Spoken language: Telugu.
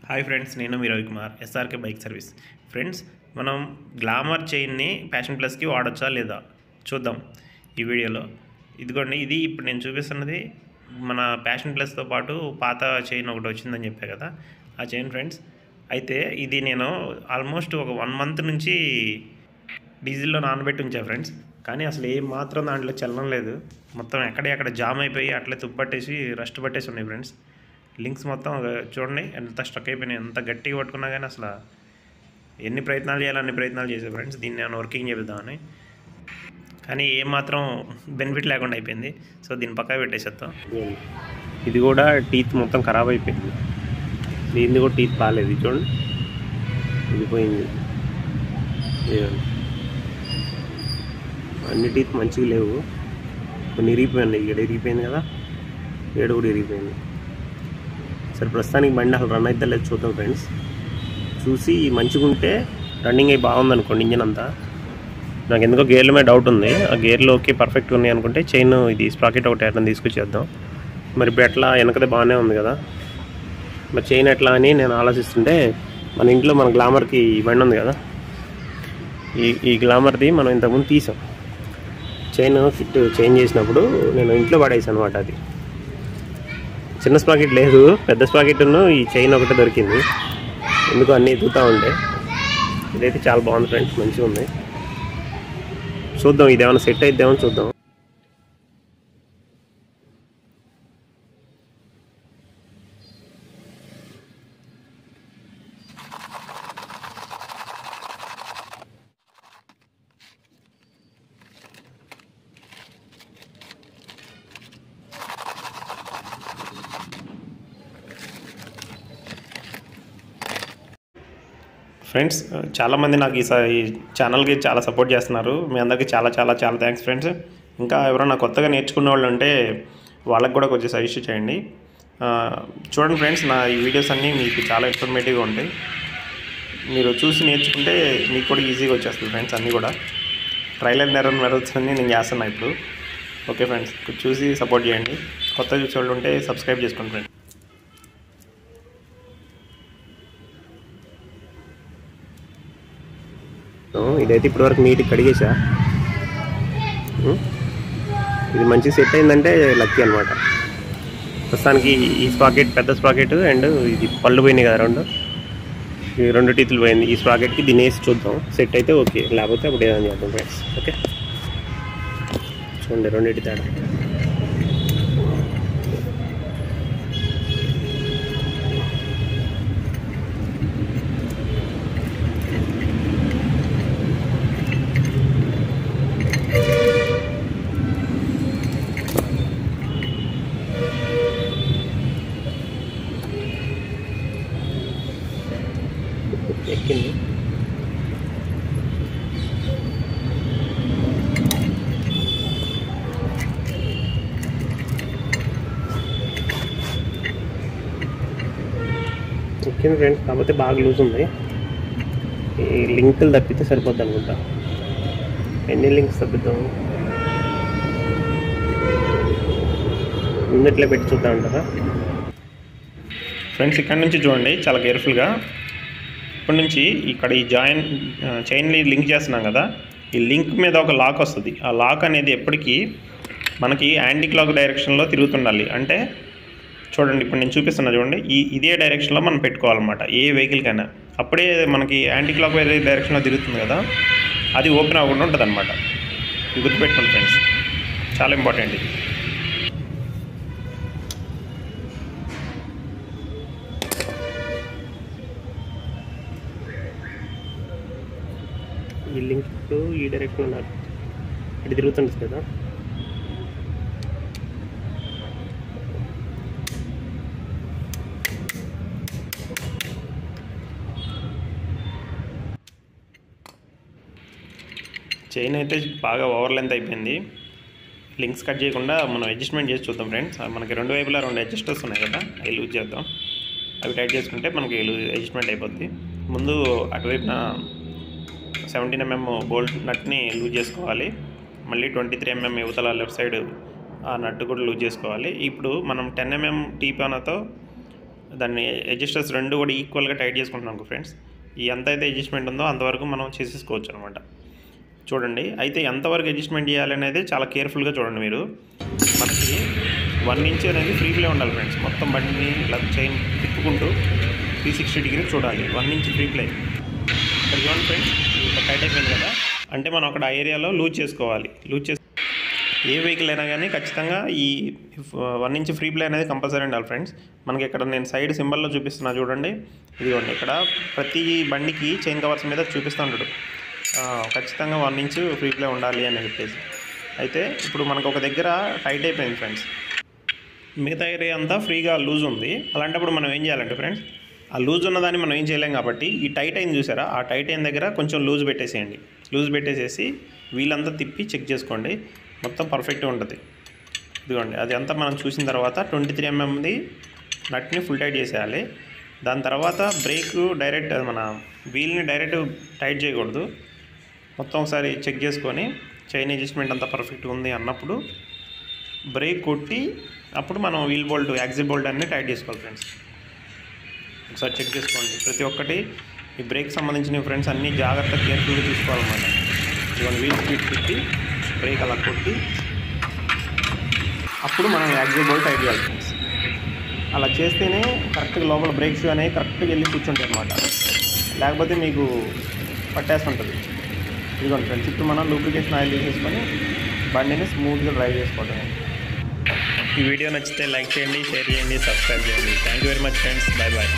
హాయ్ ఫ్రెండ్స్, నేను మీ Ravikumar, SRK bike service. Friends, మనం గ్లామర్ చైన్ని ప్యాషన్ ప్లస్కి వాడచ్చా లేదా చూద్దాం ఈ వీడియోలో. ఇదిగోండి, ఇది ఇప్పుడు నేను చూపిస్తున్నది మన ప్యాషన్ ప్లస్తో పాటు పాత చైన్ ఒకటి వచ్చిందని చెప్పా కదా, ఆ చైన్ ఫ్రెండ్స్. అయితే ఇది నేను ఆల్మోస్ట్ ఒక 1 మంత్ నుంచి డీజిల్లో నానబెట్టి ఉంచా ఫ్రెండ్స్. కానీ అసలు ఏం మాత్రం దాంట్లో చల్లడం లేదు. మొత్తం ఎక్కడ జామ్ అయిపోయి అట్లే తుప్పట్టేసి రస్ట్ పట్టేసి ఉన్నాయి ఫ్రెండ్స్. లింక్స్ మొత్తం చూడండి ఎంత స్ట్రక్ అయిపోయినాయి. ఎంత గట్టిగా పట్టుకున్నా కానీ అసలు ఎన్ని ప్రయత్నాలు చేయాలి అన్ని ప్రయత్నాలు చేసే ఫ్రెండ్స్ దీన్ని నేను వర్కింగ్ చేద్దామని. కానీ ఏమాత్రం బెనిఫిట్ లేకుండా అయిపోయింది. సో దీన్ని పక్కా పెట్టేసేద్దాం. ఇది కూడా టీత్ మొత్తం ఖరాబ్ అయిపోయింది. దీన్ని కూడా టీత్ బాగాలేదు, చూడండి ఇది పోయింది. అన్ని టీత్ మంచిగా లేవు, కొన్ని ఇరిగిపోయింది. ఇక్కడ ఇరిగిపోయింది కదా, ఏడు కూడా ఇరిగిపోయింది. సరే ప్రస్తుతానికి బండి అసలు రన్ అయితే లేదు, చూద్దాం ఫ్రెండ్స్. చూసి మంచిగా ఉంటే రన్నింగ్ అయి బాగుందనుకోండి ఇంజిన్ అంతా. నాకు ఎందుకో గేర్ల మీద డౌట్ ఉంది. ఆ గేర్లో ఓకే పర్ఫెక్ట్గా ఉన్నాయి అనుకుంటే చైన్ ఇది స్ప్రాకెట్ ఒకటి ఎట్లా తీసుకొచ్చేద్దాం. మరి ఇప్పుడు ఎట్లా వెనకదే బాగానే ఉంది కదా, మరి చైన్ ఎట్లా అని నేను ఆలోచిస్తుంటే మన ఇంట్లో మన గ్లామర్కి ఈ బండి ఉంది కదా, ఈ గ్లామర్ది మనం ఇంతకుముందు తీసాం. చైన్ ఫిట్ చేంజ్ చేసినప్పుడు నేను ఇంట్లో పడేసాను అనమాట. అది చిన్న స్ప్రాకెట్ లేదు, పెద్ద స్ప్రాకెట్ను ఈ చైన్ ఒకటే దొరికింది. ఎందుకు అన్నీ ఎదుగుతూ ఉంటే ఇదైతే చాలా బాగుంది ఫ్రెండ్స్, మంచిగా ఉంది. చూద్దాం ఇది ఏమైనా సెట్ అయిద్దామని చూద్దాం. ఫ్రెండ్స్, చాలామంది నాకు ఈ ఛానల్కి చాలా సపోర్ట్ చేస్తున్నారు. మీ అందరికీ చాలా చాలా చాలా థ్యాంక్స్ ఫ్రెండ్స్. ఇంకా ఎవరైనా కొత్తగా నేర్చుకునే వాళ్ళు ఉంటే వాళ్ళకి కూడా కొంచెం సజెస్ట్ చేయండి. చూడండి ఫ్రెండ్స్, నా ఈ వీడియోస్ అన్నీ మీకు చాలా ఇన్ఫర్మేటివ్గా ఉంటాయి. మీరు చూసి నేర్చుకుంటే మీకు కూడా ఈజీగా వచ్చేస్తుంది ఫ్రెండ్స్. అన్నీ కూడా ట్రైల్ అండ్ ఎర్రర్ మెథడ్స్ అన్నీ నేను చేస్తున్నాను ఇప్పుడు. ఓకే ఫ్రెండ్స్, చూసి సపోర్ట్ చేయండి. కొత్త చూసే వాళ్ళు ఉంటే సబ్స్క్రైబ్ చేసుకోండి ఫ్రెండ్స్. ఇదైతే ఇప్పటివరకు నీట్గా కడిగేసా. ఇది మంచి సెట్ అయిందంటే లక్కీ అనమాట. ప్రస్తుతానికి ఈ స్ప్రాకెట్ పెద్ద స్ప్రాకెట్ అండ్ ఇది పళ్ళు పోయినాయి కదా, ఈ రెండు టీతులు పోయింది. ఈ స్ప్రాకెట్కి దీన్ని వేసి చూద్దాం, సెట్ అయితే ఓకే, లేకపోతే అప్పుడు ఏదైనా చేద్దాం ఫ్రెండ్స్. ఓకే చూడండి రెండింటి తేడా. ఎక్కింది. ఎక్కింది ఫ్రెండ్స్, కాకపోతే బాగా లూజ్ ఉంది. ఈ లింకులు తప్పితే సరిపోద్ది అనుకుంటా. ఎన్ని లింక్స్ తప్పిద్దాము, ముందట్లే పెట్టి చూద్దాం అంటారా ఫ్రెండ్స్. ఇక్కడ నుంచి చూడండి చాలా కేర్ఫుల్గా. ఇప్పటి నుంచి ఇక్కడ ఈ చైన్ని లింక్ చేస్తున్నాం కదా, ఈ లింక్ మీద ఒక లాక్ వస్తుంది. ఆ లాక్ అనేది ఎప్పటికీ మనకి యాంటీ క్లాక్ డైరెక్షన్లో తిరుగుతుండాలి. అంటే చూడండి ఇప్పుడు నేను చూపిస్తున్నా చూడండి, ఇదే డైరెక్షన్లో మనం పెట్టుకోవాలన్నమాట ఏ వెహికల్కైనా. అప్పుడే మనకి యాంటీ క్లాక్ డైరెక్షన్లో తిరుగుతుంది కదా, అది ఓపెన్ అవ్వకుండా ఉంటుంది అనమాట. గుర్తుపెట్టుకోండి ఫ్రెండ్స్, చాలా ఇంపార్టెంట్ ఇది. ఈ లింక్ ఇప్పుడు ఈ డైరెక్షన్ ఉన్నారు, ఇటు తిరుగుతుంది కదా. చైన్ అయితే బాగా ఓవర్ లెంత్ అయిపోయింది. లింక్స్ కట్ చేయకుండా మనం అడ్జస్ట్మెంట్ చేసి చూద్దాం ఫ్రెండ్స్. మనకి రెండు వైపులా 2 అడ్జస్టర్స్ ఉన్నాయి కదా, అవి లూజ్ చేద్దాం. అవి టైట్ చేసుకుంటే మనకి అడ్జస్ట్మెంట్ అయిపోద్ది. ముందు అటువైపున 17 mm బోల్ట్ నట్ని లూజ్ చేసుకోవాలి. మళ్ళీ 23 mm యువతల లెఫ్ట్ సైడ్ ఆ నట్టు కూడా లూజ్ చేసుకోవాలి. ఇప్పుడు మనం 10 mm టీ పానాతో దాన్ని అడ్జస్టర్స్ రెండు కూడా ఈక్వల్గా టైట్ చేసుకుంటున్నాను ఫ్రెండ్స్. ఈ ఎంత అయితే అడ్జస్ట్మెంట్ ఉందో అంతవరకు మనం చేసేసుకోవచ్చు అనమాట. చూడండి, అయితే ఎంతవరకు అడ్జస్ట్మెంట్ చేయాలనేది చాలా కేర్ఫుల్గా చూడండి మీరు. మనకి 1 ఇంచ్ అనేది ఫ్రీ ప్లే ఉండాలి ఫ్రెండ్స్. మొత్తం బండిని ఇలా చైన్ తిప్పుకుంటూ 360 డిగ్రీ చూడాలి. 1 ఇంచ్ ఫ్రీ ప్లే. ఇక్కడ చూడండి ఫ్రెండ్స్, ఇక్కడ టైట్ అయిపోయింది కదా, అంటే మనం అక్కడ ఆ ఏరియాలో లూజ్ చేసుకోవాలి. ఏ వెహికల్ అయినా కానీ ఖచ్చితంగా ఈ 1 ఇంచ్ ఫ్రీ ప్లే అనేది కంపల్సరీ ఉండాలి ఫ్రెండ్స్. మనకి ఇక్కడ నేను సైడ్ సింబల్లో చూపిస్తున్నా చూడండి, ఇదిగోండి. ఇక్కడ ప్రతి బండికి చైన్ కవర్స్ మీద చూపిస్తూ ఉంటాడు ఖచ్చితంగా 1 ఇంచ్ ఫ్రీ ప్లే ఉండాలి అని చెప్పేసి. అయితే ఇప్పుడు మనకు ఒక దగ్గర టైట్ అయిపోయింది ఫ్రెండ్స్, మిగతా ఏరియా అంతా ఫ్రీగా లూజ్ ఉంది. అలాంటప్పుడు మనం ఏం చేయాలంటే ఫ్రెండ్స్, ఆ లూజ్ ఉన్నదాన్ని మనం ఏం చేయలేం కాబట్టి ఈ టైట్ అయిన చూసారా, ఆ టైట్ అయిన దగ్గర కొంచెం లూజ్ పెట్టేసేయండి. లూజ్ పెట్టేసేసి వీలంతా తిప్పి చెక్ చేసుకోండి, మొత్తం పర్ఫెక్ట్గా ఉంటుంది. ఇదిగోండి, అది అంతా మనం చూసిన తర్వాత 23 mmది నట్ని ఫుల్ టైట్ చేసేయాలి. దాని తర్వాత బ్రేక్ డైరెక్ట్ మన వీల్ని డైరెక్ట్ టైట్ చేయకూడదు. మొత్తం ఒకసారి చెక్ చేసుకొని చైన్ అడ్జస్ట్మెంట్ అంతా పర్ఫెక్ట్గా ఉంది అన్నప్పుడు బ్రేక్ కొట్టి అప్పుడు మనం వీల్ బోల్ట్, యాక్సిల్ బోల్ట్ అన్నీ టైట్ చేసుకోవాలి ఫ్రెండ్స్. ఒకసారి చెక్ చేసుకోండి ప్రతి ఒక్కటి. ఈ బ్రేక్ సంబంధించిన ఫ్రెండ్స్ అన్నీ జాగ్రత్తగా కేర్ఫుల్గా చూసుకోవాలన్నమాట. ఇవన్నీ వీల్ స్పీడ్ పెట్టి బ్రేక్ అలా కొట్టి అప్పుడు మనం యాక్సిల్ బోల్ట్ టైట్ చేయాలి ఫ్రెండ్స్. అలా చేస్తేనే కరెక్ట్గా లోపల బ్రేక్ షూ అనేవి కరెక్ట్గా వెళ్ళి కూర్చుంటాయి అన్నమాట, లేకపోతే మీకు పట్టేస్తుంటుంది. ఇదిగోండి ఫ్రెండ్స్, ఇప్పుడు మనం లూబ్రికేషన్ ఆయిల్ వేసేసుకొని బండిని స్మూత్గా డ్రైవ్ చేసుకోవటం. ఈ వీడియో నచ్చితే లైక్ చేయండి, షేర్ చేయండి, సబ్స్క్రైబ్ చేయండి. Thank you very much friends. Bye bye.